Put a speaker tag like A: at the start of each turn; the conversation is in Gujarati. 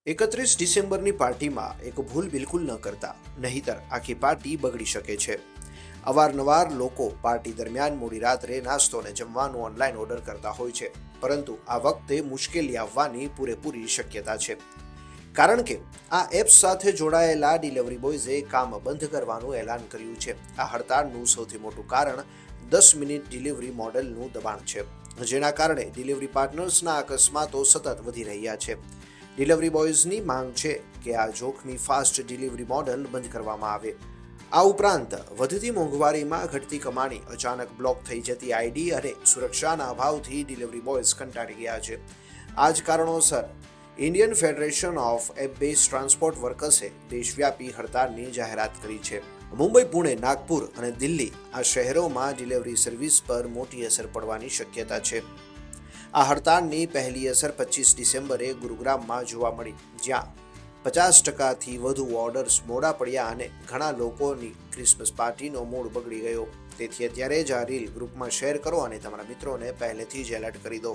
A: 31 ડિસેમ્બરની પાર્ટીમાં એક ભૂલ બિલકુલ ન કરતા, નહીતર આખી પાર્ટી બગડી શકે છે. અવારનવાર લોકો પાર્ટી દરમિયાન મોડી રાત્રે નાસ્તો અને જમવાનું ઓનલાઈન ઓર્ડર કરતા હોય છે, પરંતુ આ વખતે મુશ્કેલી આવવાની પૂરેપૂરી શક્યતા છે. કારણ કે આ એપ્સ સાથે જોડાયેલા ડિલિવરી બોયઝે કામ બંધ કરવાનું એલાન કર્યું છે. આ હડતાળનું સૌથી મોટું કારણ 10 મિનિટ ડિલિવરી મોડેલનું દબાણ છે, જેના કારણે ડિલિવરી પાર્ટનર્સના અકસ્માતો સતત વધી રહ્યા છે. ડિલિવરી બોયઝની માંગ છે કે આ જોખમી ફાસ્ટ ડિલિવરી મોડેલ બંધ કરવામાં આવે. આ ઉપરાંત વધતી મોંઘવારીમાં ઘટતી કમાણી, અચાનક બ્લોક થઈ જતી આઈડી અને સુરક્ષાના અભાવથી ડિલિવરી બોયઝ કંટાળી ગયા છે. આ જ કારણોસર Indian federation of app base transport વર્કર્સે દેશવ્યાપી હડતાળની જાહેરાત કરી છે. મુંબઈ, પુણે, નાગપુર અને દિલ્હી આ શહેરોમાં ડિલિવરી સર્વિસ પર મોટી અસર પડવાની શક્યતા છે. આ હડતાળની પહેલી અસર 25 ડિસેમ્બરે ગુરુગ્રામમાં જોવા મળી, જ્યાં 50%થી વધુ ઓર્ડર્સ મોડા પડ્યા અને ઘણા લોકોની ક્રિસમસ પાર્ટીનો મૂડ બગડી ગયો. તેથી અત્યારે જ આ રીલ ગ્રુપમાં શેર કરો અને તમારા મિત્રોને પહેલેથી જ એલર્ટ કરી દો.